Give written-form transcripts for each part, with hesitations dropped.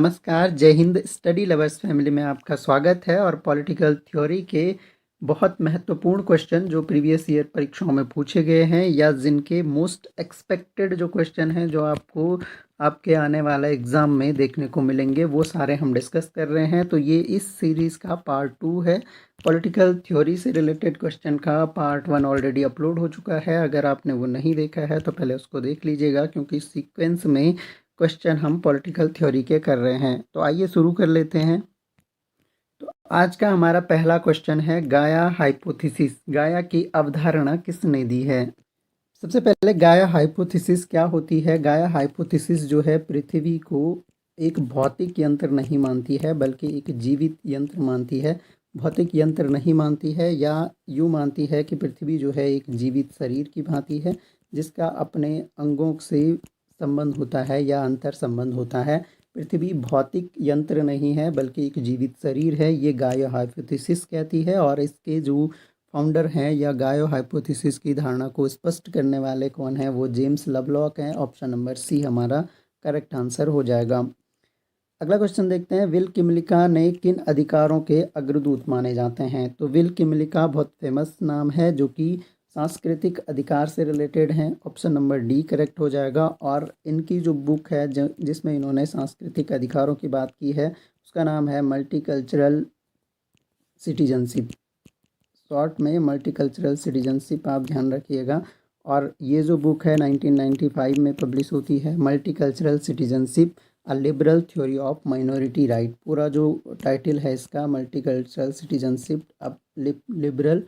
नमस्कार, जय Hind. Study lovers family में आपका स्वागत है और पॉलिटिकल थ्योरी के बहुत महत्वपूर्ण क्वेश्चन जो प्रीवियस ईयर परीक्षाओं में पूछे गए हैं या जिनके मोस्ट एक्सपेक्टेड जो क्वेश्चन हैं जो आपको आपके आने वाला एग्ज़ाम में देखने को मिलेंगे, वो सारे हम डिस्कस कर रहे हैं। तो ये इस सीरीज़ का पार्ट 2 है। पॉलिटिकल थ्योरी से रिलेटेड क्वेश्चन का पार्ट 1 ऑलरेडी अपलोड हो चुका है। अगर आपने वो नहीं देखा है तो पहले उसको देख लीजिएगा, क्योंकि सीक्वेंस में क्वेश्चन हम पॉलिटिकल थ्योरी के कर रहे हैं। तो आइए शुरू कर लेते हैं। तो आज का हमारा पहला क्वेश्चन है, गाया हाइपोथेसिस। गाया की अवधारणा किसने दी है? सबसे पहले गाया हाइपोथेसिस क्या होती है? गाया हाइपोथेसिस जो है पृथ्वी को एक भौतिक यंत्र नहीं मानती है, बल्कि एक जीवित यंत्र मानती है। भौतिक यंत्र नहीं मानती है, या यूँ मानती है कि पृथ्वी जो है एक जीवित शरीर की भांति है, जिसका अपने अंगों से संबंध होता है या अंतर संबंध होता है। पृथ्वी भौतिक यंत्र नहीं है, बल्कि एक जीवित शरीर है। ये गाया हाइपोथेसिस कहती है। और इसके जो फाउंडर हैं या गायो हाइपोथेसिस की धारणा को स्पष्ट करने वाले कौन है? वो जेम्स लवलॉक हैं। ऑप्शन नंबर सी हमारा करेक्ट आंसर हो जाएगा। अगला क्वेश्चन देखते हैं, विल किमलिका ने किन अधिकारों के अग्रदूत माने जाते हैं? तो विल किमलिका बहुत फेमस नाम है, जो कि सांस्कृतिक अधिकार से रिलेटेड हैं। ऑप्शन नंबर डी करेक्ट हो जाएगा। और इनकी जो बुक है जिसमें इन्होंने सांस्कृतिक अधिकारों की बात की है, उसका नाम है मल्टीकल्चरल सिटीजनशिप। शॉर्ट में मल्टीकल्चरल सिटीजनशिप आप ध्यान रखिएगा। और ये जो बुक है 1995 में पब्लिश होती है, multicultural citizenship a liberal theory of minority right. पूरा जो टाइटल है इसका, multicultural citizenship a liberal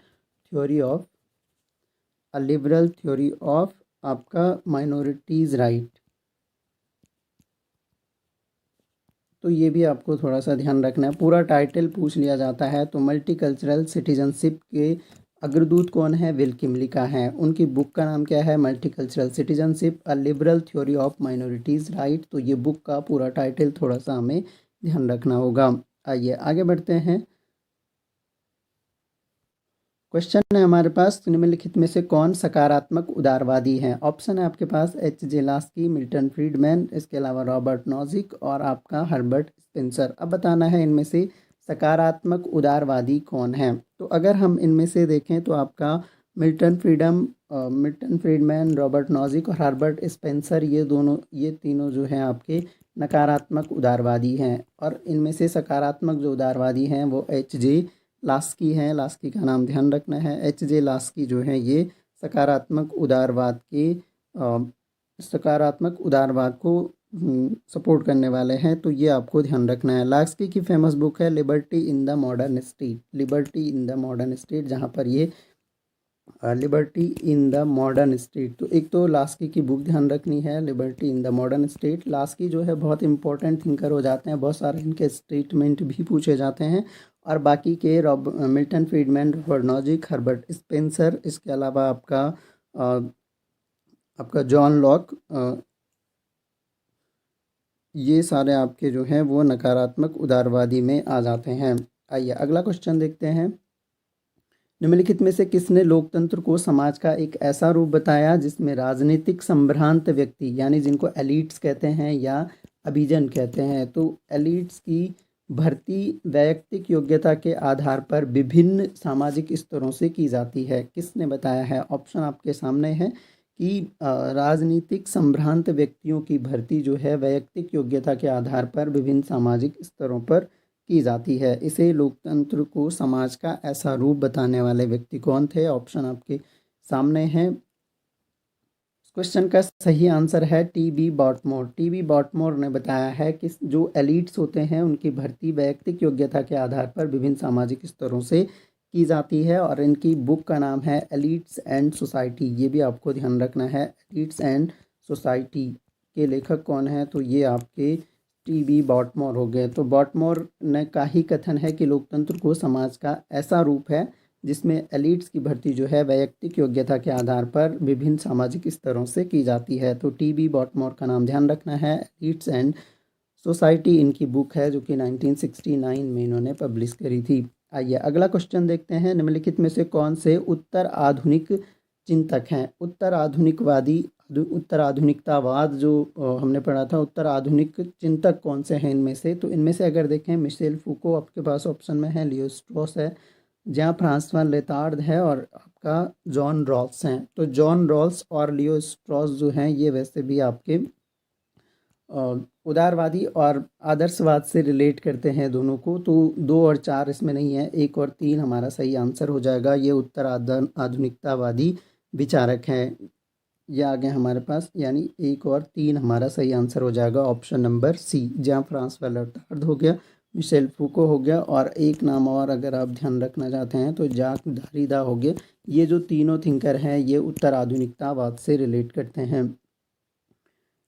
theory of आपका माइनॉरिटीज़ राइट। तो ये भी आपको थोड़ा सा ध्यान रखना है, पूरा टाइटल पूछ लिया जाता है। तो मल्टीकल्चरल सिटीजनशिप के अग्रदूत कौन है? विल किमलिका हैं। उनकी बुक का नाम क्या है? Multicultural citizenship a liberal theory of minorities right. तो ये बुक का पूरा टाइटल थोड़ा सा हमें ध्यान रखना होगा। आइए आगे बढ़ते हैं। क्वेश्चन है हमारे पास, निम्नलिखित में से कौन सकारात्मक उदारवादी है? ऑप्शन है आपके पास H.J. लास्की, मिल्टन फ्रीडमैन, इसके अलावा रॉबर्ट नॉजिक और आपका हर्बर्ट स्पेंसर। अब बताना है इनमें से सकारात्मक उदारवादी कौन है। तो अगर हम इनमें से देखें तो आपका मिल्टन फ्रीडमैन, रॉबर्ट नॉजिक और हर्बर्ट स्पेंसर, ये तीनों जो हैं आपके नकारात्मक उदारवादी हैं। और इनमें से सकारात्मक जो उदारवादी हैं वो H.J. लास्की हैं। लास्की का नाम ध्यान रखना है। H.J. लास्की जो है ये सकारात्मक उदारवाद को सपोर्ट करने वाले हैं। तो ये आपको ध्यान रखना है। लास्की की फेमस बुक है liberty in the modern state. Liberty in the modern state, जहाँ पर ये liberty in the modern state. तो एक तो लास्की की बुक ध्यान रखनी है, liberty in the modern state. Laski जो है बहुत इंपॉर्टेंट थिंकर हो जाते हैं, बहुत सारे इनके स्टेटमेंट भी पूछे जाते हैं। और बाकी के Milton Friedman, Robert Nozick, Herbert Spencer, इसके अलावा आपका जॉन लॉक, ये सारे आपके जो हैं वो नकारात्मक उदारवादी में आ जाते हैं। आइए अगला क्वेश्चन देखते हैं। निम्नलिखित में से किसने लोकतंत्र को समाज का एक ऐसा रूप बताया जिसमें राजनीतिक संभ्रांत व्यक्ति, यानी जिनको एलिट्स कहते हैं या अभिजन कहते हैं, तो एलिट्स की भर्ती वैयक्तिक योग्यता के आधार पर विभिन्न सामाजिक स्तरों से की जाती है? किसने बताया है? ऑप्शन आपके सामने है कि राजनीतिक संभ्रांत व्यक्तियों की भर्ती जो है वैयक्तिक योग्यता के आधार पर विभिन्न सामाजिक स्तरों पर की जाती है। इसे लोकतंत्र को समाज का ऐसा रूप बताने वाले व्यक्ति कौन थे? ऑप्शन आपके सामने हैं। क्वेश्चन का सही आंसर है T.B. बॉटमोर। T.B. बॉटमोर ने बताया है कि जो एलिट्स होते हैं उनकी भर्ती वैयक्तिक योग्यता के आधार पर विभिन्न सामाजिक स्तरों से की जाती है। और इनकी बुक का नाम है एलिट्स एंड सोसाइटी। ये भी आपको ध्यान रखना है, एलिट्स एंड सोसाइटी के लेखक कौन है? तो ये आपके T.B. बॉटमोर हो गए। तो बॉटमोर ने का ही कथन है कि लोकतंत्र को समाज का ऐसा रूप है जिसमें एलिट्स की भर्ती जो है वैयक्तिक योग्यता के आधार पर विभिन्न सामाजिक स्तरों से की जाती है। तो T.B. बॉटमोर का नाम ध्यान रखना है। एलिट्स एंड सोसाइटी इनकी बुक है, जो कि 1969 में इन्होंने पब्लिश करी थी। आइए अगला क्वेश्चन देखते हैं। निम्नलिखित में से कौन से उत्तर आधुनिक चिंतक हैं? उत्तर आधुनिकवादी उत्तर आधुनिकतावाद जो हमने पढ़ा था, उत्तर आधुनिक चिंतक कौन से हैं इनमें से? तो इनमें से अगर देखें, मिशेल फूको आपके पास ऑप्शन में है, लियो स्ट्रॉस है, जहाँ फ्रांसवा लेतार्ड है, और आपका जॉन रॉल्स हैं। तो जॉन रॉल्स और लियो स्ट्रॉस जो हैं ये वैसे भी आपके उदारवादी और आदर्शवाद से रिलेट करते हैं दोनों को। तो 2 और 4 इसमें नहीं है, 1 और 3 हमारा सही आंसर हो जाएगा। ये उत्तर आधुनिकतावादी विचारक हैं, ये आ गए हमारे पास, यानी 1 और 3 हमारा सही आंसर हो जाएगा ऑप्शन नंबर सी, जहाँ फ्रांसवा लेतार्ड हो गया, मिशेल फूको हो गया, और एक नाम और अगर आप ध्यान रखना चाहते हैं तो जाक दरिदा हो गए। ये जो तीनों थिंकर हैं ये उत्तर आधुनिकतावाद से रिलेट करते हैं।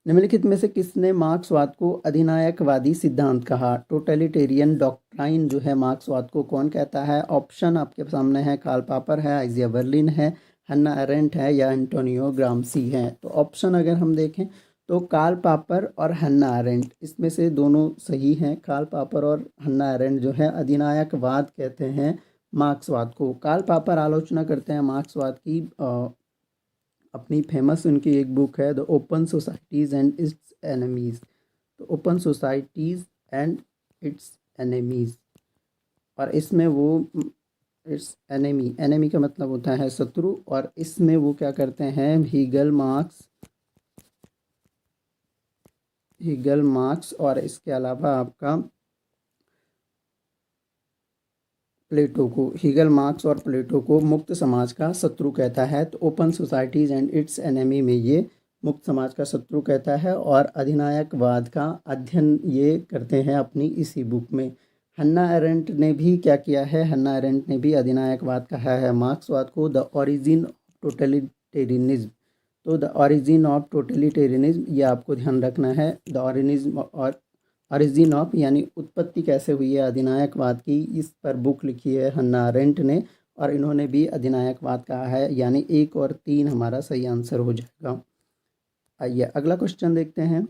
निम्नलिखित में से किसने मार्क्सवाद को अधिनायकवादी सिद्धांत कहा? टोटलिटेरियन डॉक्ट्राइन जो है मार्क्सवाद को कौन कहता है? ऑप्शन आपके सामने है, कार्ल पॉपर है, आइजिया बर्लिन है, हन्ना अरेंट है, या एंटोनियो ग्राम्सी है। तो ऑप्शन अगर हम देखें तो कार्ल पॉपर और हन्ना अरेंट, इसमें से दोनों सही हैं। कार्ल पॉपर और हन्ना अरेंट जो है अधिनायकवाद कहते हैं मार्क्सवाद को। कार्ल पॉपर आलोचना करते हैं मार्क्सवाद की, अपनी फेमस उनकी एक बुक है the open societies and its enemies. तो open societies and its enemies, और इसमें वो इट्स एनिमी का मतलब होता है शत्रु, और इसमें वो क्या करते हैं, हीगल मार्क्स और इसके अलावा आपका प्लेटो को, हीगल मार्क्स और प्लेटो को मुक्त समाज का शत्रु कहता है। तो open societies and it's enemy में ये मुक्त समाज का शत्रु कहता है, और अधिनायकवाद का अध्ययन ये करते हैं अपनी इसी बुक में। हन्ना अरेंट ने भी क्या किया है, हन्ना अरेंट ने भी अधिनायकवाद कहा है मार्क्सवाद को द ओरिजिन ऑफ टोटलिटेरियनिज्म। तो द ओरिजिन ऑफ टोटलिटेरियनिज्म ये आपको ध्यान रखना है, द ओरिजिन ऑफ यानी उत्पत्ति कैसे हुई है अधिनायकवाद की, इस पर बुक लिखी है हन्ना अरेंट ने, और इन्होंने भी अधिनायकवाद कहा है, यानी 1 और 3 हमारा सही आंसर हो जाएगा। आइए अगला क्वेश्चन देखते हैं।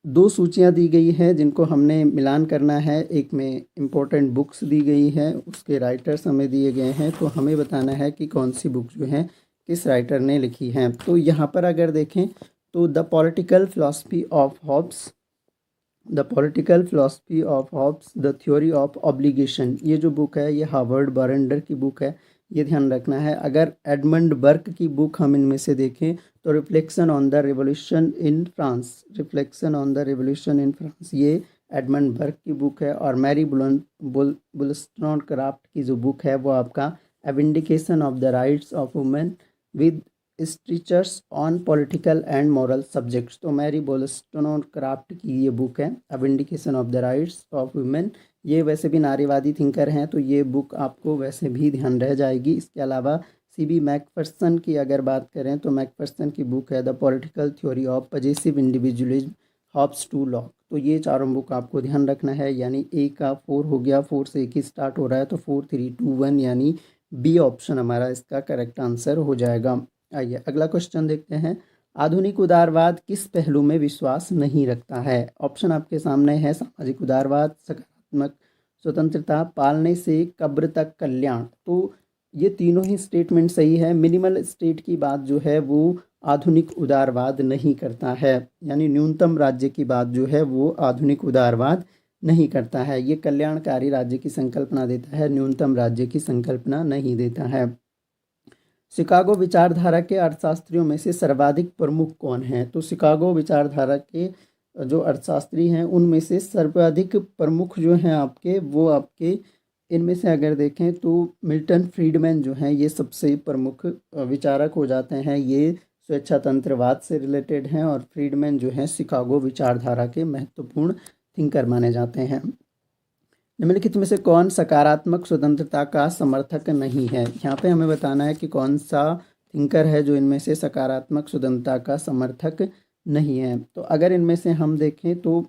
2 सूचियां दी गई हैं जिनको हमने मिलान करना है, एक में इम्पोर्टेंट बुक्स दी गई है, उसके राइटर्स हमें दिए गए हैं, तो हमें बताना है कि कौन सी बुक जो है किस राइटर ने लिखी हैं। तो यहाँ पर अगर देखें तो the political philosophy of Hobbes, the theory of obligation, ये जो बुक है ये हार्वर्ड बरेंडर की बुक है, ये ध्यान रखना है। अगर एडमंड बर्क की बुक हम इनमें से देखें तो reflection on the revolution in France, ये एडमंड बर्क की बुक है। और मैरी वोllstonecraft की जो बुक है वो आपका a vindication of the rights of women with strictures on political and moral subjects. तो मैरी वोllstonecraft की ये बुक है a vindication of the rights of women, ये वैसे भी नारीवादी थिंकर हैं, तो ये बुक आपको वैसे भी ध्यान रह जाएगी। इसके अलावा सीबी मैकफर्सन की अगर बात करें तो मैकफर्सन की बुक है the political theory of possessive individualism, Hobbes to Locke. तो ये चारों बुक आपको ध्यान रखना है, यानी ए का 4 हो गया, 4 से 1 ही स्टार्ट हो रहा है, तो 4 3 2 1 यानी बी ऑप्शन हमारा इसका करेक्ट आंसर हो जाएगा। आइए अगला क्वेश्चन देखते हैं। आधुनिक उदारवाद किस पहलू में विश्वास नहीं रखता है? ऑप्शन आपके सामने है, सामाजिक उदारवाद, सकारात्मक स्वतंत्रता, पालने से कब्र तक कल्याण। तो ये तीनों ही स्टेटमेंट सही है। मिनिमल स्टेट की बात जो है वो आधुनिक उदारवाद नहीं करता है, यानी न्यूनतम राज्य की बात जो है वो आधुनिक उदारवाद नहीं करता है। ये कल्याणकारी राज्य की संकल्पना देता है, न्यूनतम राज्य की संकल्पना नहीं देता है। शिकागो विचारधारा के अर्थशास्त्रियों में से सर्वाधिक प्रमुख कौन हैं? तो शिकागो विचारधारा के जो अर्थशास्त्री हैं उनमें से सर्वाधिक प्रमुख जो हैं आपके, वो आपके इनमें से अगर देखें तो मिल्टन फ्रीडमैन जो हैं ये सबसे प्रमुख विचारक हो जाते हैं। ये स्वेच्छातंत्रवाद से रिलेटेड हैं, और फ्रीडमैन जो हैं शिकागो विचारधारा के महत्वपूर्ण थिंकर माने जाते हैं। निम्नलिखित में से कौन सकारात्मक स्वतंत्रता का समर्थक नहीं है? यहाँ पे हमें बताना है कि कौन सा थिंकर है जो इनमें से सकारात्मक स्वतंत्रता का समर्थक नहीं है। तो अगर इनमें से हम देखें तो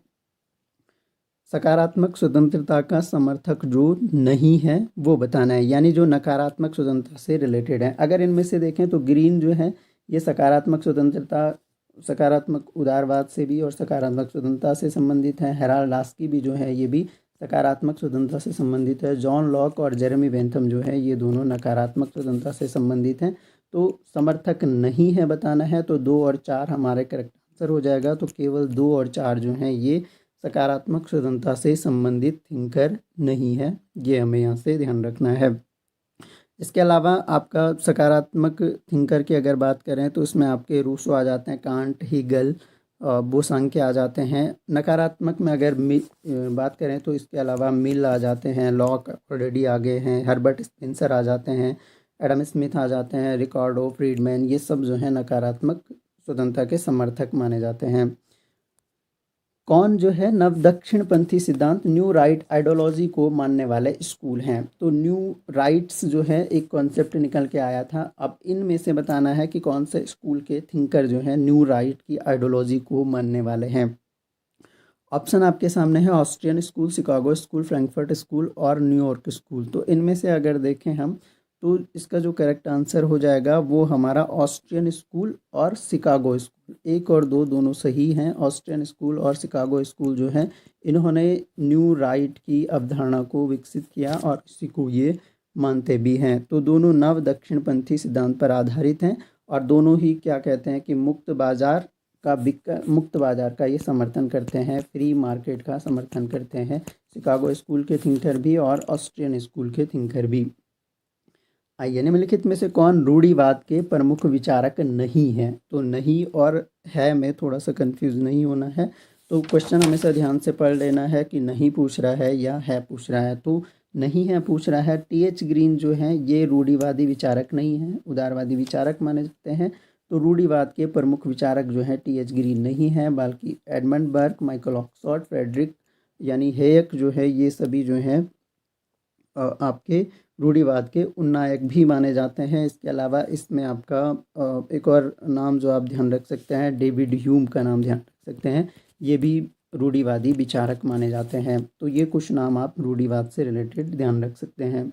सकारात्मक स्वतंत्रता का समर्थक जो नहीं है वो बताना है, यानी जो नकारात्मक स्वतंत्रता से रिलेटेड है। अगर इनमें से देखें तो ग्रीन जो है ये सकारात्मक स्वतंत्रता, सकारात्मक उदारवाद से भी और सकारात्मक स्वतंत्रता से संबंधित है। हेराल्ड लास्की भी जो है ये भी सकारात्मक स्वतंत्रता से संबंधित है। जॉन लॉक और जेरेमी बेंथम जो है ये दोनों नकारात्मक स्वतंत्रता से संबंधित हैं। तो समर्थक नहीं है बताना है, तो 2 और 4 हमारे करेक्ट आंसर हो जाएगा। तो केवल 2 और 4 जो हैं ये सकारात्मक स्वतंत्रता से संबंधित थिंकर नहीं है, ये हमें यहाँ से ध्यान रखना है। इसके अलावा आपका सकारात्मक थिंकर की अगर बात करें तो इसमें आपके रूसो आ जाते हैं, कांट, हीगल, बोसांके आ जाते हैं। नकारात्मक में अगर बात करें तो इसके अलावा मिल आ जाते हैं, लॉक ऑलरेडी आ गए हैं, हर्बर्ट स्पेंसर आ जाते हैं, एडम स्मिथ आ जाते हैं, रिकार्डो, फ्रीडमैन, ये सब जो है नकारात्मक स्वतंत्रता के समर्थक माने जाते हैं। कौन जो है नव दक्षिणपंथी सिद्धांत न्यू राइट आइडियोलॉजी को मानने वाले स्कूल हैं? तो न्यू राइट्स जो है एक कॉन्सेप्ट निकल के आया था। अब इनमें से बताना है कि कौन से स्कूल के थिंकर जो है न्यू राइट की आइडियोलॉजी को मानने वाले हैं। ऑप्शन आपके सामने है, Austrian school, Chicago school, Frankfurt school और न्यूयॉर्क स्कूल। तो इनमें से अगर देखें हम तो इसका जो करेक्ट आंसर हो जाएगा वो हमारा ऑस्ट्रियन स्कूल और शिकागो स्कूल। 1 और 2 दोनों सही हैं। ऑस्ट्रियन स्कूल और शिकागो स्कूल जो है इन्होंने न्यू राइट की अवधारणा को विकसित किया और इसी को ये मानते भी हैं। तो दोनों नव दक्षिणपंथी सिद्धांत पर आधारित हैं और दोनों ही क्या कहते हैं कि मुक्त बाजार का ये समर्थन करते हैं, फ्री मार्केट का समर्थन करते हैं। शिकागो स्कूल के थिंकर भी और ऑस्ट्रियन स्कूल के थिंकर भी। आइए, निम्नलिखित में से कौन रूढ़िवाद के प्रमुख विचारक नहीं है? तो नहीं और है में थोड़ा सा कंफ्यूज नहीं होना है। तो क्वेश्चन हमेशा ध्यान से पढ़ लेना है कि नहीं पूछ रहा है या है पूछ रहा है। तो नहीं है पूछ रहा है। टी.एच. ग्रीन जो है ये रूढ़िवादी विचारक नहीं है, उदारवादी विचारक माने जाते हैं। तो रूढ़िवाद के प्रमुख विचारक जो हैं टी.एच. ग्रीन नहीं है, बल्कि Edmund Burke, Michael Oxford, Friedrich यानी हेयक जो है ये सभी जो हैं आपके रूढ़िवाद के उन्नायक भी माने जाते हैं। इसके अलावा इसमें आपका एक और नाम जो आप ध्यान रख सकते हैं, डेविड ह्यूम का नाम ध्यान रख सकते हैं, ये भी रूढ़िवादी विचारक माने जाते हैं। तो ये कुछ नाम आप रूढ़िवाद से रिलेटेड ध्यान रख सकते हैं।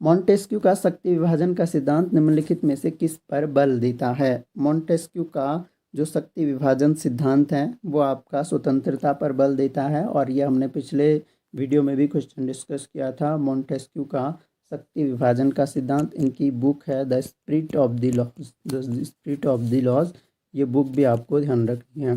मॉन्टेस्क्यू का शक्ति विभाजन का सिद्धांत निम्नलिखित में से किस पर बल देता है? मॉन्टेस्क्यू का जो शक्ति विभाजन सिद्धांत है वो आपका स्वतंत्रता पर बल देता है और ये हमने पिछले वीडियो में भी क्वेश्चन डिस्कस किया था। मॉन्टेस्क्यू का शक्ति विभाजन का सिद्धांत, इनकी बुक है the spirit of the laws. ये बुक भी आपको ध्यान रखनी है।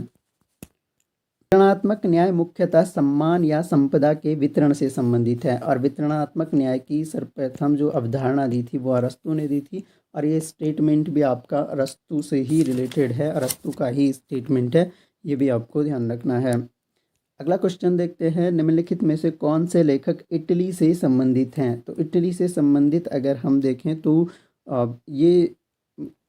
वितरणात्मक न्याय मुख्यतः सम्मान या संपदा के वितरण से संबंधित है और वितरणात्मक न्याय की सर्वप्रथम जो अवधारणा दी थी वो अरस्तू ने दी थी और ये स्टेटमेंट भी आपका अरस्तू से ही रिलेटेड है, अरस्तू का ही स्टेटमेंट है, ये भी आपको ध्यान रखना है। अगला क्वेश्चन देखते हैं, निम्नलिखित में से कौन से लेखक इटली से संबंधित हैं? तो इटली से संबंधित अगर हम देखें तो ये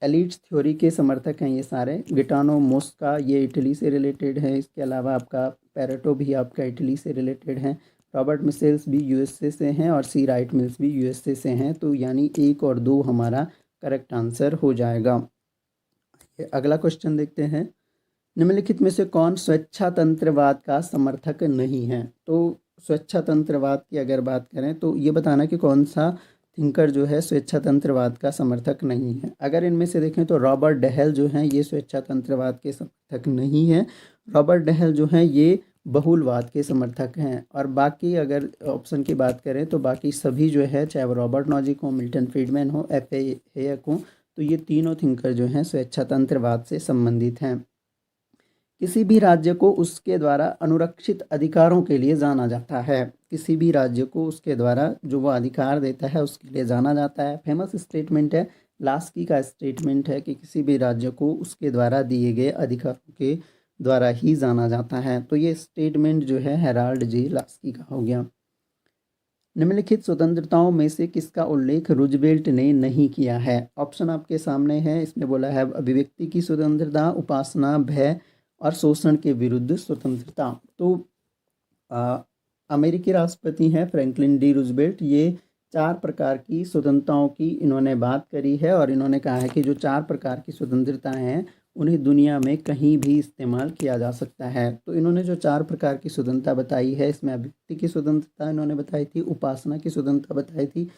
एलिट्स थ्योरी के समर्थक हैं ये सारे। गिटानो मोस्का ये इटली से रिलेटेड है। इसके अलावा आपका पेरेटो भी आपका इटली से रिलेटेड है। रॉबर्ट मिसेल्स भी यूएसए से हैं और सी राइट मिल्स भी यूएसए से हैं। तो यानी 1 और 2 हमारा करेक्ट आंसर हो जाएगा। अगला क्वेश्चन देखते हैं, निम्नलिखित में से कौन स्वेच्छातंत्रवाद का समर्थक नहीं है? तो स्वेच्छातंत्रवाद की अगर बात करें तो ये बताना कि कौन सा थिंकर जो है स्वेच्छातंत्रवाद का समर्थक नहीं है। अगर इनमें से देखें तो रॉबर्ट डहेल जो हैं ये स्वेच्छातंत्रवाद के समर्थक नहीं हैं। रॉबर्ट डहेल जो हैं ये बहुलवाद के समर्थक हैं और बाकी अगर ऑप्शन की बात करें तो बाकी सभी जो है, चाहे वो रॉबर्ट नॉजिक हो, मिल्टन फ्रीडमैन हो, एफ.ए. हेयक हो, तो ये तीनों थिंकर जो हैं स्वेच्छातंत्रवाद से संबंधित हैं। किसी भी राज्य को उसके द्वारा अनुरक्षित अधिकारों के लिए जाना जाता है। किसी भी राज्य को उसके द्वारा जो वो अधिकार देता है उसके लिए जाना जाता है। फेमस स्टेटमेंट है, लास्की का स्टेटमेंट है कि किसी भी राज्य को उसके द्वारा दिए गए अधिकारों के द्वारा ही जाना जाता है। तो ये स्टेटमेंट जो है हेराल्ड जी लास्की का हो गया। निम्नलिखित स्वतंत्रताओं में से किसका उल्लेख रूजवेल्ट ने नहीं किया है? ऑप्शन आपके सामने है। इसमें बोला है अभिव्यक्ति की स्वतंत्रता, उपासना, भय और शोषण के विरुद्ध स्वतंत्रता। तो अमेरिकी राष्ट्रपति हैं फ्रैंकलिन डी रूजवेल्ट। ये 4 प्रकार की स्वतंत्रताओं की इन्होंने बात करी है और इन्होंने कहा है कि जो 4 प्रकार की स्वतंत्रता हैं उन्हें दुनिया में कहीं भी इस्तेमाल किया जा सकता है। तो इन्होंने जो 4 प्रकार की स्वतंत्रता बताई है, इसमें अभिव्यक्ति की स्वतंत्रता इन्होंने बताई थी, उपासना की स्वतंत्रता बताई थी,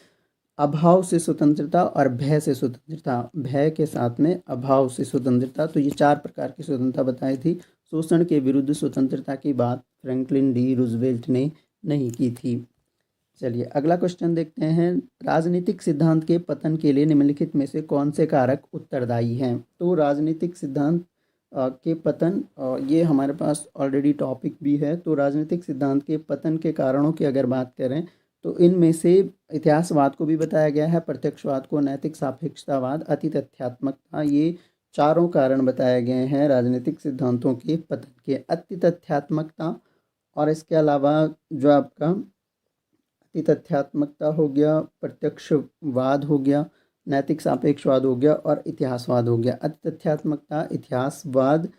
अभाव से स्वतंत्रता और भय से स्वतंत्रता, भय के साथ में अभाव से स्वतंत्रता। तो ये 4 प्रकार की स्वतंत्रता बताई थी। शोषण के विरुद्ध स्वतंत्रता की बात फ्रैंकलिन डी रूजवेल्ट ने नहीं की थी। चलिए अगला क्वेश्चन देखते हैं। राजनीतिक सिद्धांत के पतन के लिए निम्नलिखित में से कौन से कारक उत्तरदायी हैं? तो राजनीतिक सिद्धांत के पतन, ये हमारे पास ऑलरेडी टॉपिक भी है। तो राजनीतिक सिद्धांत के पतन के कारणों की अगर बात करें तो इनमें से इतिहासवाद को भी बताया गया है, प्रत्यक्षवाद को, नैतिक सापेक्षतावाद, अति तथ्यात्मकता, ये चारों कारण बताए गए हैं राजनीतिक सिद्धांतों के पतन के। अति तथ्यात्मकता और इसके अलावा जो आपका अति तथ्यात्मकता हो गया, प्रत्यक्षवाद हो गया, नैतिक सापेक्षवाद हो गया और इतिहासवाद हो गया। अति तथ्यात्मकता, इतिहासवाद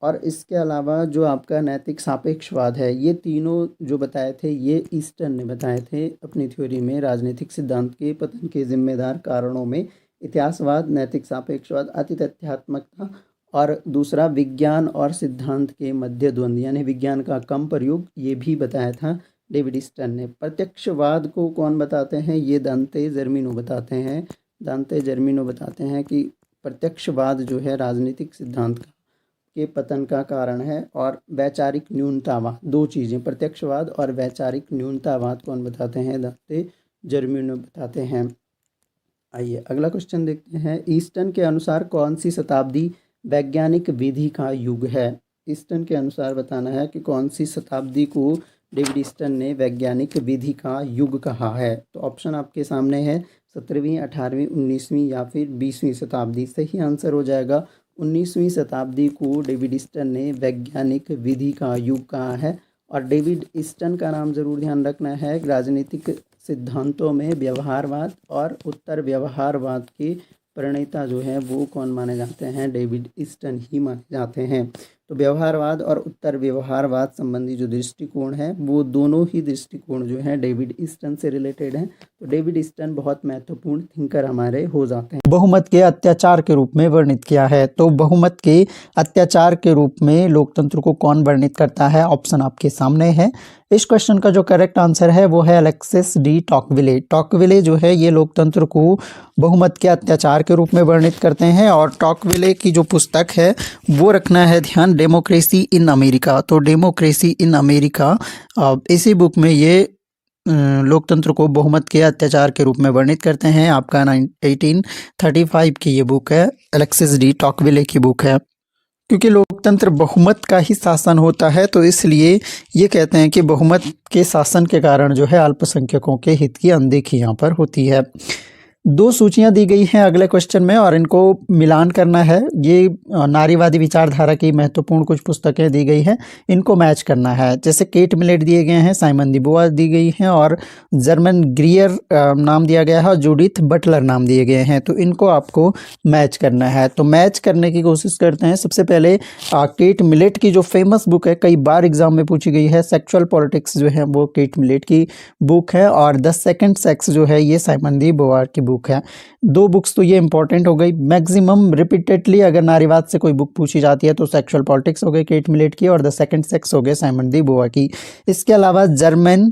और इसके अलावा जो आपका नैतिक सापेक्षवाद है, ये तीनों जो बताए थे ये ईस्टर्न ने बताए थे अपनी थ्योरी में। राजनीतिक सिद्धांत के पतन के जिम्मेदार कारणों में इतिहासवाद, नैतिक सापेक्षवाद, अति तथ्यात्मकता और दूसरा विज्ञान और सिद्धांत के मध्य द्वंद्व यानी विज्ञान का कम प्रयोग, ये भी बताया था डेविड ईस्टर्न ने। प्रत्यक्षवाद को कौन बताते हैं? ये दांते जर्मेनो बताते हैं। दांते जर्मेनो बताते हैं कि प्रत्यक्षवाद जो है राजनीतिक सिद्धांत के पतन का कारण है। और वैचारिक न्यूनतावाद, दो चीज़ें, प्रत्यक्षवाद और वैचारिक न्यूनतावाद कौन बताते हैं? दांते जर्मेनो बताते हैं। आइए अगला क्वेश्चन देखते हैं। ईस्टर्न के अनुसार कौन सी शताब्दी वैज्ञानिक विधि का युग है? ईस्टर्न के अनुसार बताना है कि कौन सी शताब्दी को डेविड ईस्टर्न ने वैज्ञानिक विधि का युग कहा है। तो ऑप्शन आपके सामने है 17वीं, 18वीं, 19वीं या फिर 20वीं शताब्दी। सही आंसर हो जाएगा 19वीं शताब्दी को डेविड ईस्टर्न ने वैज्ञानिक विधि का युग कहा है। और डेविड ईस्टर्न का नाम जरूर ध्यान रखना है। राजनीतिक सिद्धांतों में व्यवहारवाद और उत्तर व्यवहारवाद के प्रणेता जो है वो कौन माने जाते हैं? डेविड ईस्टर्न ही माने जाते हैं। तो व्यवहारवाद और उत्तर व्यवहारवाद संबंधी जो दृष्टिकोण है वो दोनों ही दृष्टिकोण जो है डेविड ईस्टर्न से रिलेटेड हैं। तो डेविड ईस्टर्न बहुत महत्वपूर्ण थिंकर हमारे हो जाते हैं। बहुमत के अत्याचार के रूप में वर्णित किया है। तो बहुमत के अत्याचार के रूप में लोकतंत्र को कौन वर्णित करता है? ऑप्शन आपके सामने है। इस क्वेश्चन का जो करेक्ट आंसर है वो है अलेक्सिस डी टॉकविले। टॉकविले जो है ये लोकतंत्र को बहुमत के अत्याचार के रूप में वर्णित करते हैं। और टॉकविले की जो पुस्तक है वो रखना है ध्यान, डेमोक्रेसी इन अमेरिका। तो डेमोक्रेसी इन अमेरिका, इसी बुक में ये लोकतंत्र को बहुमत के अत्याचार के रूप में वर्णित करते हैं। आपका 1835 की ये बुक है, अलेक्सिस डी टॉकविले की बुक है। क्योंकि लोकतंत्र बहुमत का ही शासन होता है तो इसलिए ये कहते हैं कि बहुमत के शासन के कारण जो है अल्पसंख्यकों के हित की अनदेखी यहाँ पर होती है। दो सूचियां दी गई हैं अगले क्वेश्चन में और इनको मिलान करना है। ये नारीवादी विचारधारा की महत्वपूर्ण कुछ पुस्तकें दी गई हैं, इनको मैच करना है। जैसे केट मिलेट दिए गए हैं, साइमन दी बोआ दी गई हैं और जर्मन ग्रियर नाम दिया गया है और जूडिथ बटलर नाम दिए गए हैं। तो इनको आपको मैच करना है। तो मैच करने की कोशिश करते हैं। सबसे पहले केट मिलेट की जो फेमस बुक है, कई बार एग्जाम में पूछी गई है, सेक्सुअल पॉलिटिक्स जो है वो केट मिलेट की बुक है। और द सेकेंड सेक्स जो है ये साइमन दी बोआ की बुक है। दो बुक्स तो ये इंपॉर्टेंट हो गई। मैक्सिमम रिपीटेडली अगर नारीवाद से कोई बुक पूछी जाती है तो सेक्सुअल पॉलिटिक्स हो गई केट मिलेट की और द सेकंड सेक्स हो गए साइमन दी बोआ की। इसके अलावा जर्मन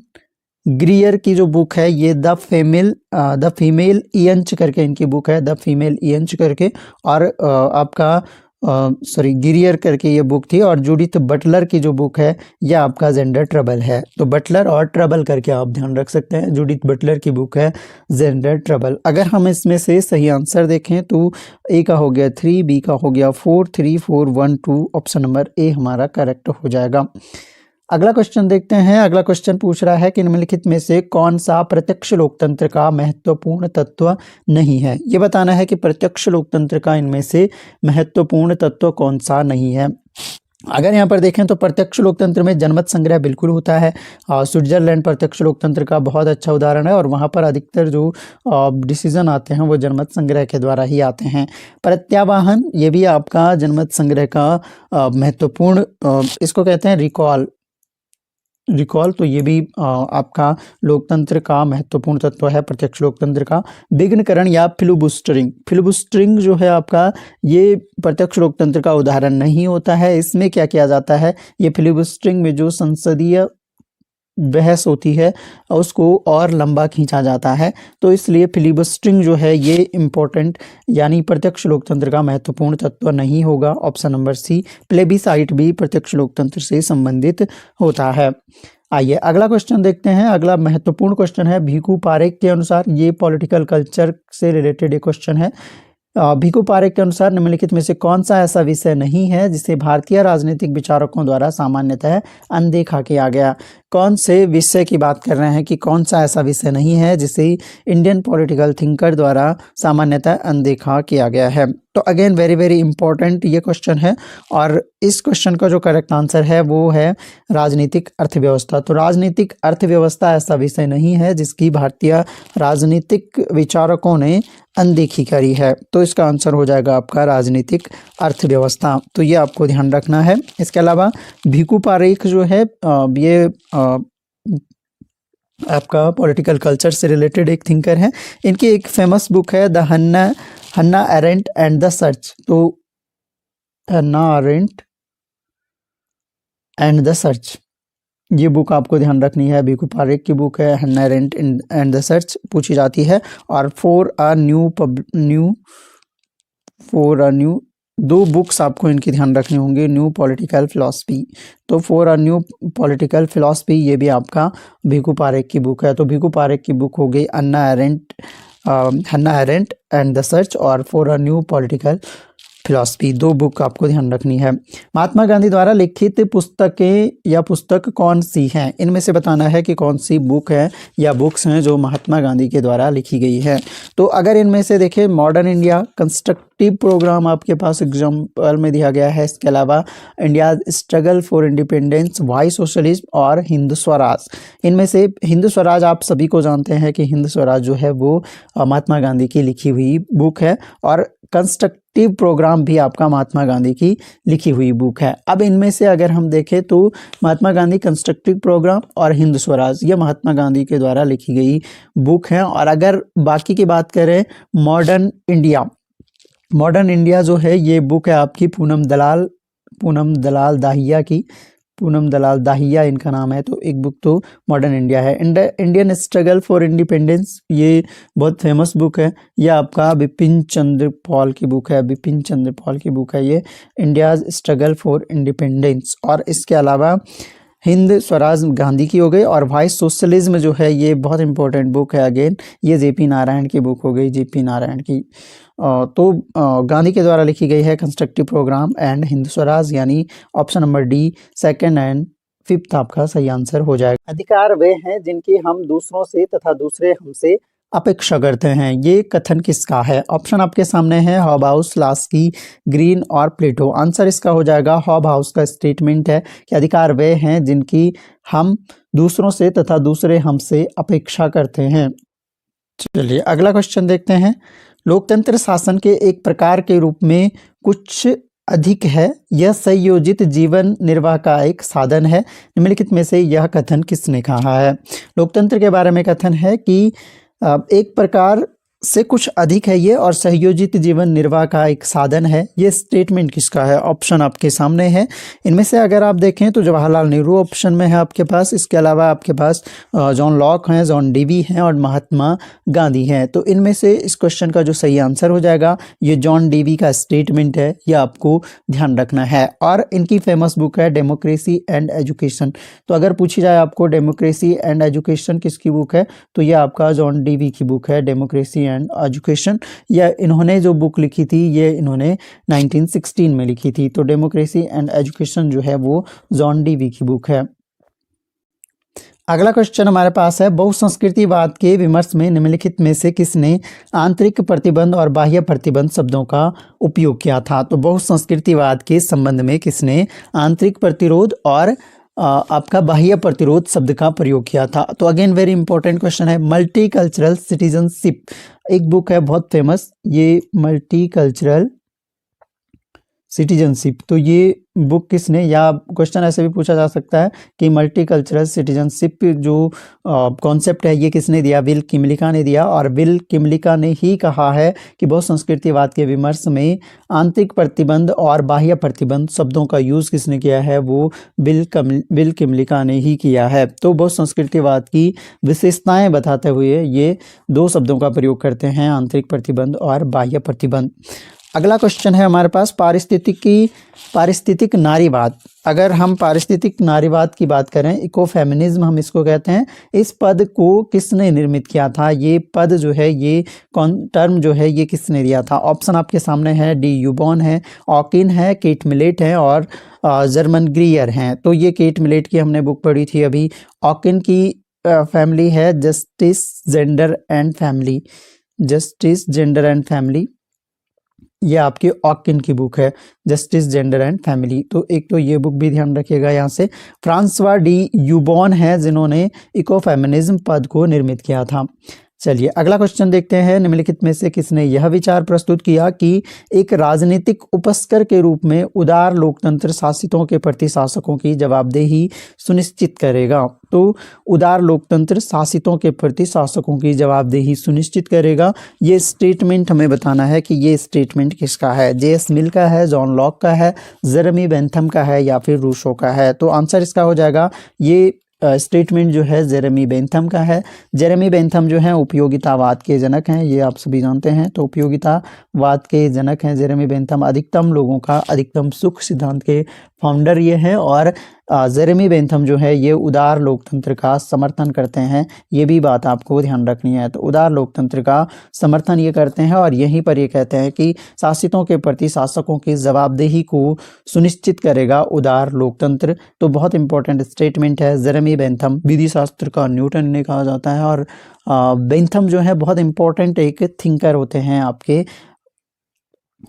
ग्रियर की जो बुक है ये द फीमेल ईयंच करके इनकी बुक है, द फीमेल ईयंच करके। और आपका गिरियर करके ये बुक थी। और जूडिथ बटलर की जो बुक है यह आपका जेंडर ट्रबल है। तो बटलर और ट्रबल करके आप ध्यान रख सकते हैं। जूडिथ बटलर की बुक है जेंडर ट्रबल। अगर हम इसमें से सही आंसर देखें तो ए का हो गया 3, बी का हो गया 4, 3, 4, 1, 2, ऑप्शन नंबर ए हमारा करेक्ट हो जाएगा। अगला क्वेश्चन देखते हैं। अगला क्वेश्चन पूछ रहा है कि निम्नलिखित में से कौन सा प्रत्यक्ष लोकतंत्र का महत्वपूर्ण तत्व नहीं है। ये बताना है कि प्रत्यक्ष लोकतंत्र का इनमें से महत्वपूर्ण तत्व कौन सा नहीं है। अगर यहाँ पर देखें तो प्रत्यक्ष लोकतंत्र में जनमत संग्रह बिल्कुल होता है। स्विट्जरलैंड प्रत्यक्ष लोकतंत्र का बहुत अच्छा उदाहरण है और वहाँ पर अधिकतर जो डिसीजन आते हैं वो जनमत संग्रह के द्वारा ही आते हैं। प्रत्यावाहन, ये भी आपका जनमत संग्रह का महत्वपूर्ण, इसको कहते हैं रिकॉल, तो ये भी आपका लोकतंत्र का महत्वपूर्ण तत्व है प्रत्यक्ष लोकतंत्र का। विघ्नकरण या फिलिबुस्टरिंग जो है आपका, ये प्रत्यक्ष लोकतंत्र का उदाहरण नहीं होता है। इसमें क्या किया जाता है, ये फिलिबुस्टरिंग में जो संसदीय बहस होती है उसको और लंबा खींचा जाता है। तो इसलिए फिलिबस्टरिंग जो है ये इम्पोर्टेंट यानी प्रत्यक्ष लोकतंत्र का महत्वपूर्ण तत्व नहीं होगा। Option number C. प्लेबिसाइट भी प्रत्यक्ष लोकतंत्र से संबंधित होता है। आइए अगला क्वेश्चन देखते हैं। अगला महत्वपूर्ण क्वेश्चन है भिखु पारेख के अनुसार, ये पॉलिटिकल कल्चर से रिलेटेड ये क्वेश्चन है। भिखु पारेख के अनुसार निम्नलिखित में से कौन सा ऐसा विषय नहीं है जिसे भारतीय राजनीतिक विचारकों द्वारा सामान्यतः अनदेखा किया गया। कौन से विषय की बात कर रहे हैं कि कौन सा ऐसा विषय नहीं है जिसे इंडियन पॉलिटिकल थिंकर द्वारा सामान्यतः अनदेखा किया गया है। तो अगेन वेरी वेरी इंपॉर्टेंट ये क्वेश्चन है, और इस क्वेश्चन का जो करेक्ट आंसर है वो है राजनीतिक अर्थव्यवस्था। तो राजनीतिक अर्थव्यवस्था ऐसा विषय नहीं है जिसकी भारतीय राजनीतिक विचारकों ने अनदेखी करी है। तो इसका आंसर हो जाएगा आपका राजनीतिक अर्थव्यवस्था। तो ये आपको ध्यान रखना है। इसके अलावा भिखु पारेख जो है ये आपका पॉलिटिकल कल्चर से रिलेटेड एक थिंकर है। इनकी एक फेमस बुक है the Hannah Arendt and the search. तो Hannah Arendt and the search, ये बुक आपको ध्यान रखनी है। भिखु पारेख की बुक है Hannah Arendt and the search, पूछी जाती है। और फॉर अ न्यू दो बुक्स आपको इनकी ध्यान रखनी होंगी, न्यू पॉलिटिकल फिलॉसफी। तो for a new political philosophy ये भी आपका भिखु पारेख की बुक है। तो भिखु पारेख की बुक हो गई हन्ना अरेंट एंड द सर्च और for a new political philosophy, दो बुक आपको ध्यान रखनी है। महात्मा गांधी द्वारा लिखित पुस्तकें या पुस्तक कौन सी हैं, इनमें से बताना है कि कौन सी बुक है या बुक्स हैं जो महात्मा गांधी के द्वारा लिखी गई है। तो अगर इनमें से देखें, मॉडर्न इंडिया, कंस्ट्रक्टिव प्रोग्राम आपके पास एग्जाम्पल में दिया गया है। इसके अलावा India struggle for independence, why socialism और हिंद स्वराज। इनमें से हिंद स्वराज आप सभी को जानते हैं कि हिंद स्वराज जो है वो महात्मा गांधी की लिखी हुई बुक है, और कंस्ट्रक्टिव प्रोग्राम भी आपका महात्मा गांधी की लिखी हुई बुक है। अब इनमें से अगर हम देखें तो महात्मा गांधी कंस्ट्रक्टिव प्रोग्राम और हिंद स्वराज ये महात्मा गांधी के द्वारा लिखी गई बुक है। और अगर बाकी की बात करें, मॉडर्न इंडिया जो है ये बुक है आपकी पूनम दलाल दाहिया इनका नाम है। तो एक बुक तो मॉडर्न इंडिया है। इंडियन स्ट्रगल फॉर इंडिपेंडेंस ये बहुत फेमस बुक है, ये आपका बिपिन चंद्र पॉल की बुक है ये इंडियाज स्ट्रगल फॉर इंडिपेंडेंस। और इसके अलावा हिंद स्वराज गांधी की हो गई, और वाइस सोशलिज्म जो है ये बहुत इंपॉर्टेंट बुक है। अगेन ये जेपी नारायण की बुक हो गई, जेपी नारायण की। तो गांधी के द्वारा लिखी गई है constructive programme and Hind Swaraj, यानी option number D second and fifth आपका सही आंसर हो जाएगा। अधिकार वे हैं जिनकी हम दूसरों से तथा दूसरे हमसे अपेक्षा करते हैं, ये कथन किसका है? ऑप्शन आपके सामने है हॉबहाउस, लास्की, ग्रीन और प्लेटो। आंसर इसका हो जाएगा हॉबहाउस का स्टेटमेंट है कि अधिकार वे हैं जिनकी हम दूसरों से तथा दूसरे हमसे अपेक्षा करते हैं। चलिए अगला क्वेश्चन देखते हैं। लोकतंत्र शासन के एक प्रकार के रूप में कुछ अधिक है, यह संयोजित जीवन निर्वाह का एक साधन है। निम्नलिखित में से यह कथन किसने कहा है? लोकतंत्र के बारे में कथन है कि एक प्रकार से कुछ अधिक है ये, और सहयोजित जीवन निर्वाह का एक साधन है। ये स्टेटमेंट किसका है? ऑप्शन आपके सामने है। इनमें से अगर आप देखें तो जवाहरलाल नेहरू ऑप्शन में है आपके पास। इसके अलावा आपके पास जॉन लॉक हैं, जॉन डेवी हैं और महात्मा गांधी हैं। तो इनमें से इस क्वेश्चन का जो सही आंसर हो जाएगा ये जॉन डेवी का स्टेटमेंट है, ये आपको ध्यान रखना है। और इनकी फेमस बुक है डेमोक्रेसी एंड एजुकेशन। तो अगर पूछी जाए आपको डेमोक्रेसी एंड एजुकेशन किसकी बुक है, तो ये आपका जॉन डेवी की बुक है, डेमोक्रेसी एंड एजुकेशन। या इन्होंने जो बुक लिखी थी ये इन्होंने 1916 में लिखी थी। तो डेमोक्रेसी एंड एजुकेशन जो है वो जॉन डेवी की बुक है। अगला क्वेश्चन हमारे पास है, बहुसंस्कृतिवाद के विमर्श में निम्नलिखित में से किसने आंतरिक प्रतिबंध और बाह्य प्रतिबंध शब्दों का उपयोग किया था? तो बहुसंस्कृतिवाद के संबंध में किसने आंतरिक प्रतिरोध और आपका बाह्य प्रतिरोध शब्द का प्रयोग किया था? तो अगेन वेरी इंपॉर्टेंट क्वेश्चन है। मल्टीकल्चरल सिटीजनशिप एक बुक है बहुत फेमस, ये मल्टीकल्चरल सिटीजनशिप। तो ये बुक किसने, या क्वेश्चन ऐसे भी पूछा जा सकता है कि मल्टीकल्चरल सिटीजनशिप जो कॉन्सेप्ट है ये किसने दिया? विल किमलिका ने दिया। और विल किमलिका ने ही कहा है कि बहुसंस्कृतिवाद के विमर्श में आंतरिक प्रतिबंध और बाह्य प्रतिबंध शब्दों का यूज़ किसने किया है? वो विल किमलिका ने ही किया है। तो बहुसंस्कृतिवाद की विशेषताएं बताते हुए ये दो शब्दों का प्रयोग करते हैं, आंतरिक प्रतिबंध और बाह्य प्रतिबंध। अगला क्वेश्चन है हमारे पास पारिस्थितिक नारीवाद। अगर हम पारिस्थितिक नारीवाद की बात करें, इकोफेमिनिज्म हम इसको कहते हैं, इस पद को किसने निर्मित किया था? ये पद जो है, ये कौन टर्म जो है, ये किसने दिया था? ऑप्शन आपके सामने है, डी यूबॉन है, ऑकिन है, केट मिलेट है और जर्मन ग्रीयर हैं। तो ये केट मिलेट की हमने बुक पढ़ी थी अभी। ऑकिन की फैमिली है justice gender and family, justice gender and family, ये आपकी ऑकिन की बुक है, जस्टिस जेंडर एंड फैमिली। तो एक तो ये बुक भी ध्यान रखिएगा यहाँ से। फ्रांसवा डी यूबॉन है जिन्होंने इकोफेमिनिज्म पद को निर्मित किया था। चलिए अगला क्वेश्चन देखते हैं। निम्नलिखित में से किसने यह विचार प्रस्तुत किया कि एक राजनीतिक उपस्कर के रूप में उदार लोकतंत्र शासितों के प्रति शासकों की जवाबदेही सुनिश्चित करेगा? तो उदार लोकतंत्र शासितों के प्रति शासकों की जवाबदेही सुनिश्चित करेगा, ये स्टेटमेंट हमें बताना है कि ये स्टेटमेंट किसका है? जे.एस. मिल का है, जॉन लॉक का है, जेरेमी बेंथम का है या फिर रूसो का है? तो आंसर इसका हो जाएगा, ये स्टेटमेंट जो है जेरेमी बेंथम का है। जेरेमी बेंथम जो है उपयोगितावाद के जनक हैं, ये आप सभी जानते हैं। तो उपयोगितावाद के जनक हैं जेरेमी बेंथम। अधिकतम लोगों का अधिकतम सुख सिद्धांत के फाउंडर ये हैं और जेरेमी बेंथम जो है ये उदार लोकतंत्र का समर्थन करते हैं, ये भी बात आपको ध्यान रखनी है। तो उदार लोकतंत्र का समर्थन ये करते हैं और यहीं पर ये कहते हैं कि शासितों के प्रति शासकों की जवाबदेही को सुनिश्चित करेगा उदार लोकतंत्र। तो बहुत इंपॉर्टेंट स्टेटमेंट है। जेरेमी बेंथम विधि शास्त्र का न्यूटन ने कहा जाता है और बेंथम जो है बहुत इंपॉर्टेंट एक थिंकर होते हैं आपके।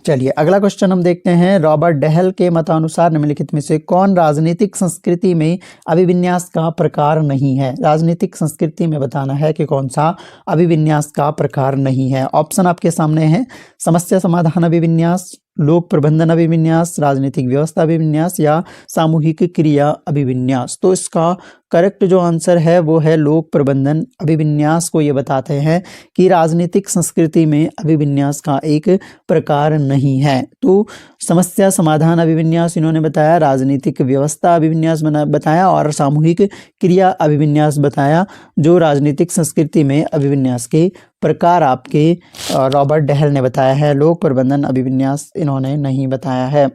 चलिए अगला क्वेश्चन हम देखते हैं। रॉबर्ट डहल के मतानुसार निम्नलिखित में से कौन राजनीतिक संस्कृति में अभिविन्यास का प्रकार नहीं है? राजनीतिक संस्कृति में बताना है कि कौन सा अभिविन्यास का प्रकार नहीं है। ऑप्शन आपके सामने है, समस्या समाधान अभिविन्यास, लोक प्रबंधन अभिविन्यास, राजनीतिक व्यवस्था अभिविन्यास या सामूहिक क्रिया अभिविन्यास। तो इसका करेक्ट जो आंसर है वो है लोक प्रबंधन अभिविन्यास को ये बताते हैं कि राजनीतिक संस्कृति में अभिविन्यास का एक प्रकार नहीं है। तो समस्या समाधान अभिविन्यास इन्होंने बताया, राजनीतिक व्यवस्था अभिविन्यास बताया और सामूहिक क्रिया अभिविन्यास बताया। जो राजनीतिक संस्कृति में अभिविन्यास के प्रकार आपके रॉबर्ट डहल ने बताया है, लोक प्रबंधन अभिविन्यास इन्होंने नहीं बताया है।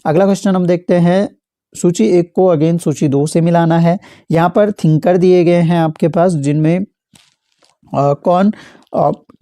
अगला क्वेश्चन हम देखते हैं। सूची 1 को अगेन सूची 2 से मिलाना है। यहाँ पर थिंकर दिए गए हैं आपके पास, जिनमें कौन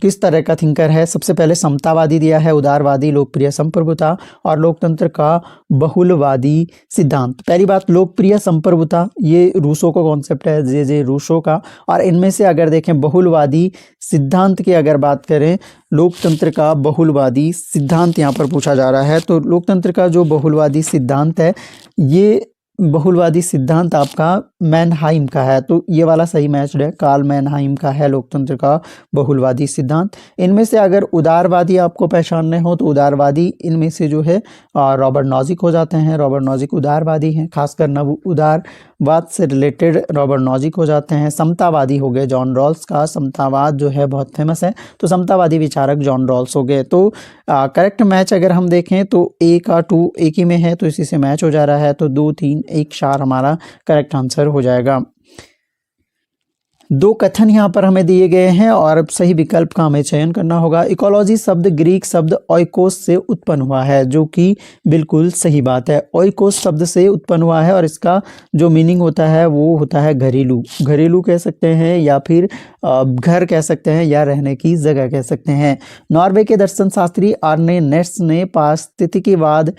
किस तरह का थिंकर है। सबसे पहले समतावादी दिया है, उदारवादी, लोकप्रिय संप्रभुता और लोकतंत्र का बहुलवादी सिद्धांत। पहली बात, लोकप्रिय संप्रभुता ये रूसो का कॉन्सेप्ट है, जे रूसो का। और इनमें से अगर देखें बहुलवादी सिद्धांत की अगर बात करें, लोकतंत्र का बहुलवादी सिद्धांत यहाँ पर पूछा जा रहा है। तो लोकतंत्र का जो बहुलवादी सिद्धांत है, ये बहुलवादी सिद्धांत आपका मैनहाइम का है। तो ये वाला सही मैच्ड है, कार्ल मैनहाइम का है लोकतंत्र का बहुलवादी सिद्धांत। इनमें से अगर उदारवादी आपको पहचानने हो तो उदारवादी इनमें से जो है रॉबर्ट नॉजिक हो जाते हैं। रॉबर्ट नॉजिक उदारवादी हैं, खासकर नव उदारवाद से रिलेटेड रॉबर्ट नॉजिक हो जाते हैं। समतावादी हो गए जॉन रॉल्स का, समतावाद जो है बहुत फेमस है, तो समतावादी विचारक जॉन रॉल्स हो गए। तो करेक्ट मैच अगर हम देखें तो ए का 2 एक ही में है, तो इसी से मैच हो जा रहा है। तो 2, 3, 1, 4 हमारा करेक्ट आंसर हो जाएगा। 2 कथन यहाँ पर हमें दिए गए हैं और सही विकल्प का हमें चयन करना होगा। इकोलॉजी शब्द ग्रीक शब्द ओइकोस से उत्पन्न हुआ है, जो कि बिल्कुल सही बात है। ओइकोस शब्द से उत्पन्न हुआ है और इसका जो मीनिंग होता है वो होता है घरेलू। घरेलू कह सकते हैं या फिर घर कह सकते हैं या रहने की जगह कह सकते हैं। नॉर्वे के दर्शन शास्त्री आर्ने नेट्स ने पारिस्थितिकीवाद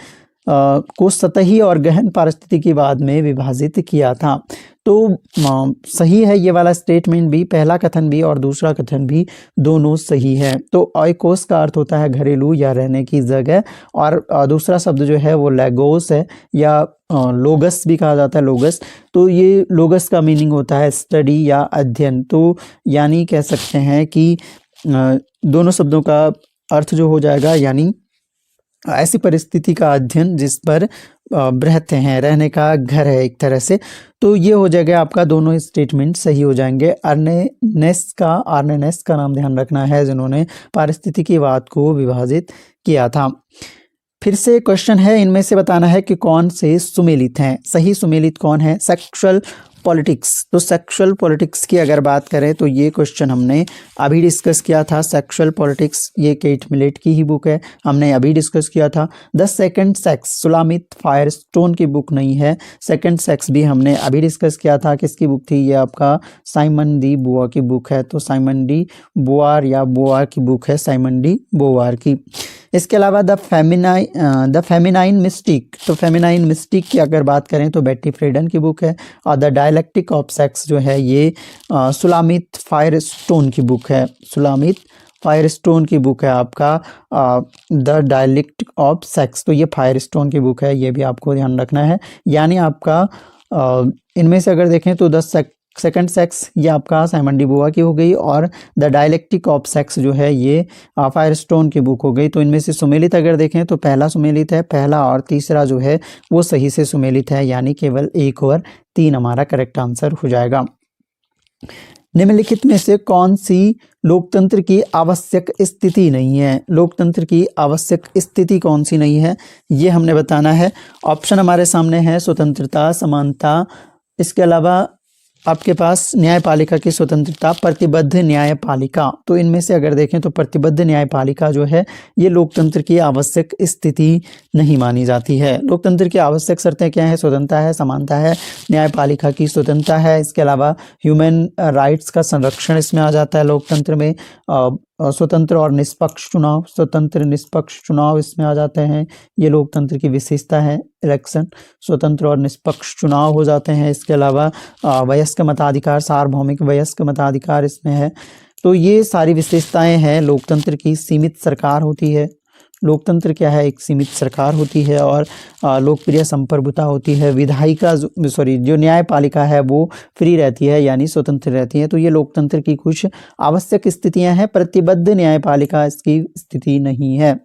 को सतही और गहन पारिस्थितिकीवाद में विभाजित किया था। तो सही है ये वाला स्टेटमेंट भी, पहला कथन भी और दूसरा कथन भी दोनों सही है। तो ओइकोस का अर्थ होता है घरेलू या रहने की जगह, और दूसरा शब्द जो है वो लेगोस है या लोगस भी कहा जाता है, लोगस। तो ये लोगस का मीनिंग होता है स्टडी या अध्ययन। तो यानी कह सकते हैं कि दोनों शब्दों का अर्थ जो हो जाएगा यानी ऐसी परिस्थिति का अध्ययन जिस पर रहते हैं, रहने का घर है एक तरह से। तो ये हो जाएगा आपका, दोनों स्टेटमेंट सही हो जाएंगे। आर्ने नेस का नाम ध्यान रखना है जिन्होंने पारिस्थितिकीवाद को विभाजित किया था। फिर से क्वेश्चन है, इनमें से बताना है कि कौन से सुमेलित हैं। सही सुमेलित कौन है? Sexual politics. तो सेक्सुअल पॉलिटिक्स की अगर बात करें तो ये क्वेश्चन हमने अभी डिस्कस किया था। सेक्सुअल पॉलिटिक्स ये केट मिलेट की ही बुक है, हमने अभी डिस्कस किया था। द सेकंड सेक्स सुलामित फायरस्टोन की बुक नहीं है। सेकंड सेक्स भी हमने अभी डिस्कस किया था। किसकी बुक थी? ये आपका साइमन डी बोआ की बुक है। तो साइमन डी बोआर या बोआर की बुक है, साइमन डी बोआर की। इसके अलावा द फेमिनाइन मिस्टिक। तो फेमिनाइन मिस्टिक की अगर बात करें तो बेटी फ्रीडन की बुक है। और द डायलेक्टिक ऑफ सेक्स जो है ये सुलामित फायरस्टोन की बुक है। सुलामित फायरस्टोन की बुक है आपका द डायलेक्टिक ऑफ सेक्स। तो ये फायरस्टोन की बुक है, ये भी आपको ध्यान रखना है। यानी आपका इनमें से अगर देखें तो सेकंड सेक्स ये आपका साइमन डी बोआ की हो गई, और द डायलेक्टिक ऑफ सेक्स जो है ये फायरस्टोन की बुक हो गई। तो इनमें से सुमेलित अगर देखें तो पहला सुमेलित है, पहला और तीसरा जो है वो सही से सुमेलित है, यानी केवल 1 और 3 हमारा करेक्ट आंसर हो जाएगा। निम्नलिखित में से कौन सी लोकतंत्र की आवश्यक स्थिति नहीं है? लोकतंत्र की आवश्यक स्थिति कौन सी नहीं है ये हमने बताना है। ऑप्शन हमारे सामने है स्वतंत्रता, समानता, इसके अलावा आपके पास न्यायपालिका की स्वतंत्रता, प्रतिबद्ध न्यायपालिका। तो इनमें से अगर देखें तो प्रतिबद्ध न्यायपालिका जो है ये लोकतंत्र की आवश्यक स्थिति नहीं मानी जाती है। लोकतंत्र की आवश्यक शर्तें क्या है? स्वतंत्रता है, समानता है, न्यायपालिका की स्वतंत्रता है, इसके अलावा ह्यूमन राइट्स का संरक्षण इसमें आ जाता है लोकतंत्र में, स्वतंत्र और निष्पक्ष चुनाव, स्वतंत्र निष्पक्ष चुनाव इसमें आ जाते हैं, ये लोकतंत्र की विशेषता है। इलेक्शन स्वतंत्र और निष्पक्ष चुनाव हो जाते हैं। इसके अलावा वयस्क मताधिकार, सार्वभौमिक वयस्क मताधिकार इसमें है। तो ये सारी विशेषताएं हैं लोकतंत्र की। सीमित सरकार होती है, लोकतंत्र क्या है? एक सीमित सरकार होती है, और लोकप्रिय संप्रभुता होती है। विधायिका जो न्यायपालिका है वो फ्री रहती है, यानी स्वतंत्र रहती है। तो ये लोकतंत्र की कुछ आवश्यक स्थितियां हैं। प्रतिबद्ध न्यायपालिका इसकी स्थिति नहीं है।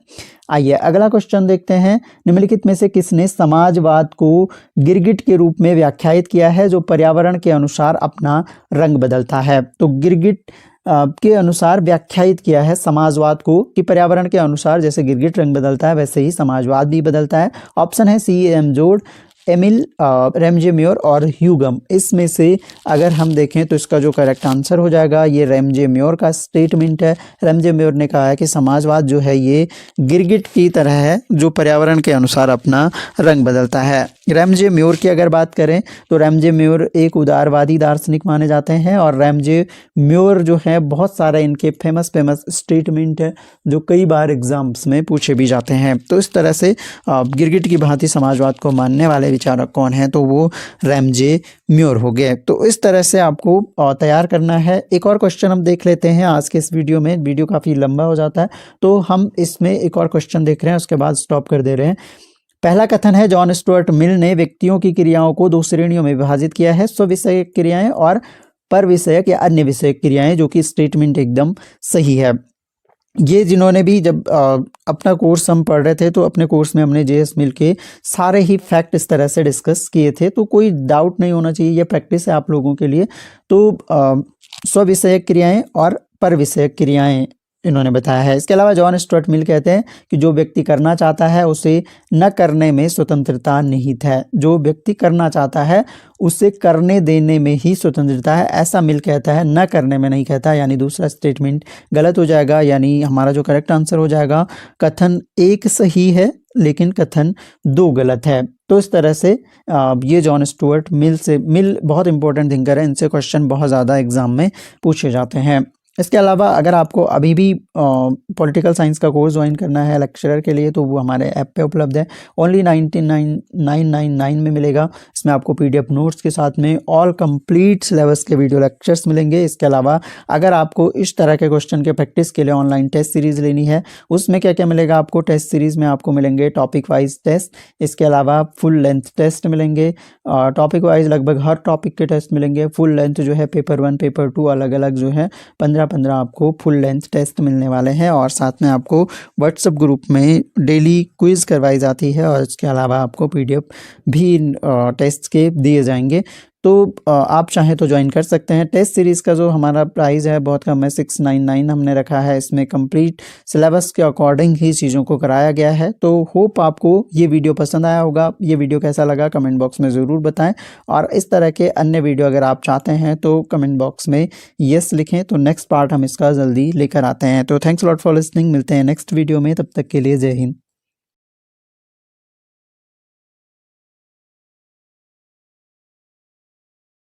आइए अगला क्वेश्चन देखते हैं। निम्नलिखित में से किसने समाजवाद को गिरगिट के रूप में व्याख्यायित किया है जो पर्यावरण के अनुसार अपना रंग बदलता है? तो गिरगिट के अनुसार व्याख्यायित किया है समाजवाद को कि पर्यावरण के अनुसार जैसे गिरगिट रंग बदलता है वैसे ही समाजवाद भी बदलता है। ऑप्शन है सी एम जोड, एमिल रेमजे-म्योर और ह्यूगम। इसमें से अगर हम देखें तो इसका जो करेक्ट आंसर हो जाएगा ये रेमजे-म्योर का स्टेटमेंट है। रेमजे-म्योर ने कहा है कि समाजवाद जो है ये गिरगिट की तरह है जो पर्यावरण के अनुसार अपना रंग बदलता है। रेमजे-म्योर की अगर बात करें तो रेमजे-म्योर एक उदारवादी दार्शनिक माने जाते हैं, और रेमजे-म्योर जो है बहुत सारे इनके फेमस स्टेटमेंट है जो कई बार एग्जाम्स में पूछे भी जाते हैं। तो इस तरह से गिरगिट की भांति समाजवाद को मानने वाले विचारक कौन है? तो वो रेमजे-म्योर हो गए। तो इस तरह से आपको तैयार करना है। एक और क्वेश्चन हम देख लेते हैं आज के इस वीडियो में। वीडियो काफ़ी लंबा हो जाता है तो हम इसमें एक और क्वेश्चन देख रहे हैं, उसके बाद स्टॉप कर दे रहे हैं। पहला कथन है जॉन स्टुअर्ट मिल ने व्यक्तियों की क्रियाओं को 2 श्रेणियों में विभाजित किया है, स्वविषयक क्रियाएं और पर विषयक या अन्य विषयक क्रियाएं, जो कि स्टेटमेंट एकदम सही है। ये जिन्होंने भी जब अपना कोर्स हम पढ़ रहे थे तो अपने कोर्स में हमने जेएस मिल के सारे ही फैक्ट इस तरह से डिस्कस किए थे, तो कोई डाउट नहीं होना चाहिए, ये प्रैक्टिस है आप लोगों के लिए। तो स्वविषयक क्रियाएं और पर विषयक क्रियाएं इन्होंने बताया है। इसके अलावा जॉन स्टुअर्ट मिल कहते हैं कि जो व्यक्ति करना चाहता है उसे न करने में स्वतंत्रता निहित है। जो व्यक्ति करना चाहता है उसे करने देने में ही स्वतंत्रता है, ऐसा मिल कहता है, न करने में नहीं कहता। यानी दूसरा स्टेटमेंट गलत हो जाएगा, यानी हमारा जो करेक्ट आंसर हो जाएगा कथन 1 सही है लेकिन कथन 2 गलत है। तो इस तरह से ये जॉन स्टुअर्ट मिल बहुत इंपॉर्टेंट थिंकर है, इनसे क्वेश्चन बहुत ज़्यादा एग्जाम में पूछे जाते हैं। इसके अलावा अगर आपको अभी भी पॉलिटिकल साइंस का कोर्स ज्वाइन करना है लेक्चरर के लिए तो वो हमारे ऐप पे उपलब्ध है, ओनली 99,999 में मिलेगा। इसमें आपको पीडीएफ नोट्स के साथ में ऑल कंप्लीट सिलेबस के वीडियो लेक्चर्स मिलेंगे। इसके अलावा अगर आपको इस तरह के क्वेश्चन के प्रैक्टिस के लिए ऑनलाइन टेस्ट सीरीज़ लेनी है, उसमें क्या क्या मिलेगा आपको? टेस्ट सीरीज़ में आपको मिलेंगे टॉपिक वाइज टेस्ट, इसके अलावा फुल लेंथ टेस्ट मिलेंगे, टॉपिक वाइज लगभग हर टॉपिक के टेस्ट मिलेंगे। फुल लेंथ जो है पेपर 1 पेपर 2 अलग अलग जो है 15 आपको फुल लेंथ टेस्ट मिलने वाले हैं, और साथ में आपको व्हाट्सएप ग्रुप में डेली क्विज करवाई जाती है, और इसके अलावा आपको पीडीएफ भी टेस्ट के दिए जाएंगे। तो आप चाहें तो ज्वाइन कर सकते हैं। टेस्ट सीरीज़ का जो हमारा प्राइस है बहुत कम है, 699 हमने रखा है। इसमें कंप्लीट सिलेबस के अकॉर्डिंग ही चीज़ों को कराया गया है। तो होप आपको ये वीडियो पसंद आया होगा। ये वीडियो कैसा लगा कमेंट बॉक्स में ज़रूर बताएं, और इस तरह के अन्य वीडियो अगर आप चाहते हैं तो कमेंट बॉक्स में यस लिखें, तो नेक्स्ट पार्ट हम इसका जल्दी लेकर आते हैं। तो थैंक्स लॉट फॉर लिसनिंग। मिलते हैं नेक्स्ट वीडियो में, तब तक के लिए जय हिंद।